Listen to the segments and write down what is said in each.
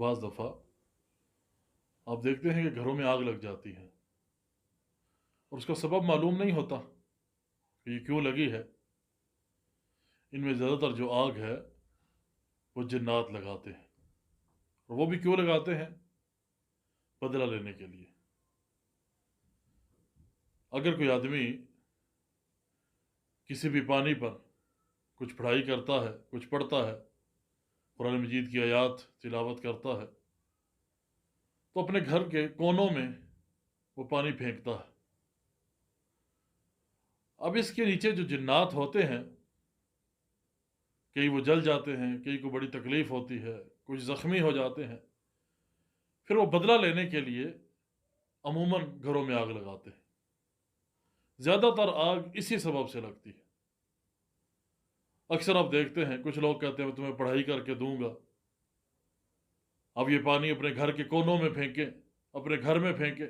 بعض دفعہ آپ دیکھتے ہیں کہ گھروں میں آگ لگ جاتی ہے اور اس کا سبب معلوم نہیں ہوتا کہ یہ کیوں لگی ہے۔ ان میں زیادہ تر جو آگ ہے وہ جنات لگاتے ہیں، اور وہ بھی کیوں لگاتے ہیں؟ بدلہ لینے کے لیے۔ اگر کوئی آدمی کسی بھی پانی پر کچھ پڑھائی کرتا ہے، کچھ پڑھتا ہے، قرآن مجید کی آیات تلاوت کرتا ہے، تو اپنے گھر کے کونوں میں وہ پانی پھینکتا ہے۔ اب اس کے نیچے جو جنات ہوتے ہیں، کئی وہ جل جاتے ہیں، کئی کو بڑی تکلیف ہوتی ہے، کچھ زخمی ہو جاتے ہیں، پھر وہ بدلہ لینے کے لیے عموماً گھروں میں آگ لگاتے ہیں۔ زیادہ تر آگ اسی سبب سے لگتی ہے۔ اکثر آپ دیکھتے ہیں کچھ لوگ کہتے ہیں میں تمہیں پڑھائی کر کے دوں گا، اب یہ پانی اپنے گھر کے کونوں میں پھینکیں، اپنے گھر میں پھینکیں۔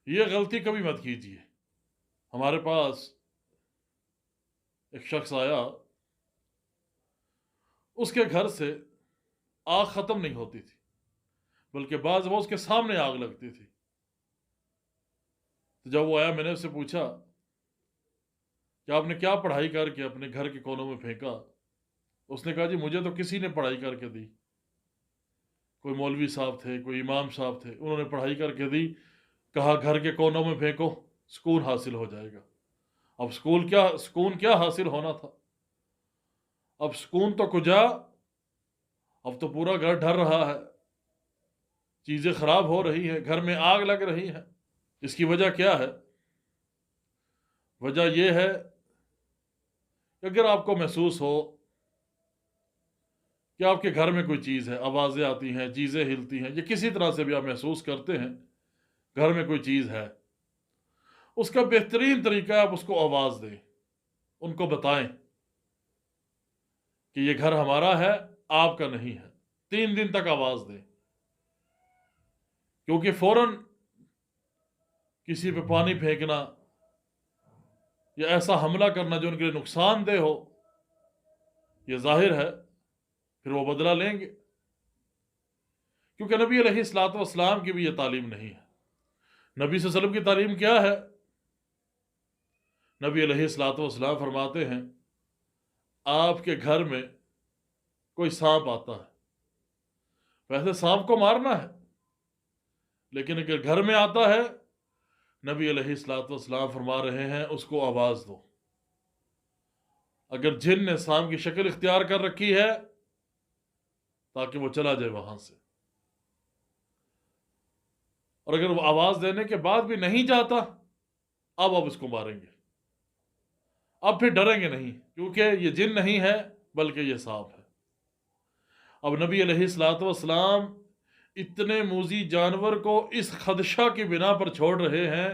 یہ غلطی کبھی مت کیجیے۔ ہمارے پاس ایک شخص آیا، اس کے گھر سے آگ ختم نہیں ہوتی تھی، بلکہ بعض وہ اس کے سامنے آگ لگتی تھی۔ تو جب وہ آیا، میں نے اس سے پوچھا کہ آپ نے کیا پڑھائی کر کے اپنے گھر کے کونوں میں پھینکا؟ اس نے کہا جی مجھے تو کسی نے پڑھائی کر کے دی، کوئی مولوی صاحب تھے، کوئی امام صاحب تھے، انہوں نے پڑھائی کر کے دی، کہا گھر کے کونوں میں پھینکو، سکون حاصل ہو جائے گا۔ اب سکون کیا حاصل ہونا تھا؟ اب سکون تو کجا، اب تو پورا گھر ڈر رہا ہے، چیزیں خراب ہو رہی ہیں، گھر میں آگ لگ رہی ہے۔ اس کی وجہ کیا ہے؟ وجہ یہ ہے کہ اگر آپ کو محسوس ہو کہ آپ کے گھر میں کوئی چیز ہے، آوازیں آتی ہیں، چیزیں ہلتی ہیں، یا کسی طرح سے بھی آپ محسوس کرتے ہیں گھر میں کوئی چیز ہے، اس کا بہترین طریقہ ہے آپ اس کو آواز دیں، ان کو بتائیں کہ یہ گھر ہمارا ہے، آپ کا نہیں ہے۔ 3 دن تک آواز دیں، کیونکہ فوراً کسی پہ پانی پھینکنا یا ایسا حملہ کرنا جو ان کے لیے نقصان دہ ہو، یہ ظاہر ہے پھر وہ بدلہ لیں گے، کیونکہ نبی علیہ الصلوۃ والسلام کی بھی یہ تعلیم نہیں ہے۔ نبی صلی اللہ علیہ وسلم کی تعلیم کیا ہے؟ نبی علیہ الصلوۃ والسلام فرماتے ہیں آپ کے گھر میں کوئی سانپ آتا ہے، ویسے سانپ کو مارنا ہے، لیکن اگر گھر میں آتا ہے، نبی علیہ الصلوۃ والسلام فرما رہے ہیں اس کو آواز دو۔ اگر جن نے سانپ کی شکل اختیار کر رکھی ہے تاکہ وہ چلا جائے وہاں سے، اور اگر وہ آواز دینے کے بعد بھی نہیں جاتا، اب آپ اس کو ماریں گے، اب پھر ڈریں گے نہیں، کیونکہ یہ جن نہیں ہے بلکہ یہ سانپ ہے۔ اب نبی علیہ الصلوۃ والسلام اتنے موذی جانور کو اس خدشہ کی بنا پر چھوڑ رہے ہیں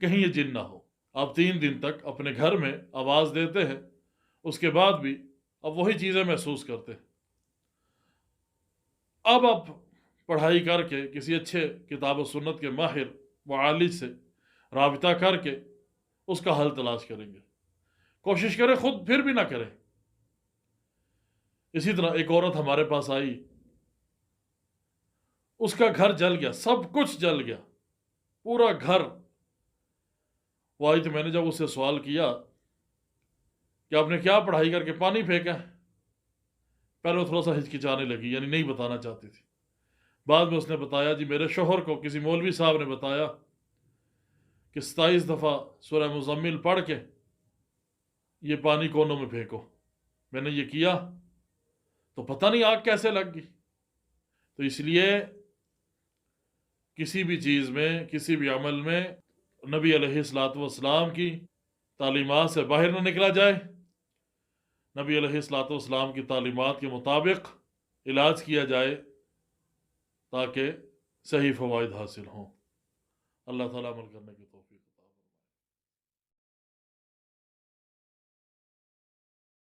کہیں یہ جن نہ ہو۔ آپ 3 دن تک اپنے گھر میں آواز دیتے ہیں، اس کے بعد بھی اب وہی چیزیں محسوس کرتے ہیں۔ اب آپ پڑھائی کر کے کسی اچھے کتاب و سنت کے ماہر معالج سے رابطہ کر کے اس کا حل تلاش کریں گے۔ کوشش کریں خود پھر بھی نہ کریں۔ اسی طرح ایک عورت ہمارے پاس آئی، اس کا گھر جل گیا، سب کچھ جل گیا، پورا گھر۔ وہ آئی تو میں نے جب اس سے سوال کیا کہ آپ نے کیا پڑھائی کر کے پانی پھینکا ہے، پہلے وہ تھوڑا سا ہچکچانے لگی، یعنی نہیں بتانا چاہتی تھی۔ بعد میں اس نے بتایا جی میرے شوہر کو کسی مولوی صاحب نے بتایا کہ 27 دفعہ سورہ مزمل پڑھ کے یہ پانی کونوں میں پھینکو، میں نے یہ کیا تو پتہ نہیں آگ کیسے لگ گئی۔ تو اس لیے کسی بھی چیز میں، کسی بھی عمل میں نبی علیہ الصلوۃ والسلام کی تعلیمات سے باہر نہ نکلا جائے، نبی علیہ الصلوۃ والسلام کی تعلیمات کے مطابق علاج کیا جائے تاکہ صحیح فوائد حاصل ہوں۔ اللہ تعالیٰ عمل کرنے کی توفیق۔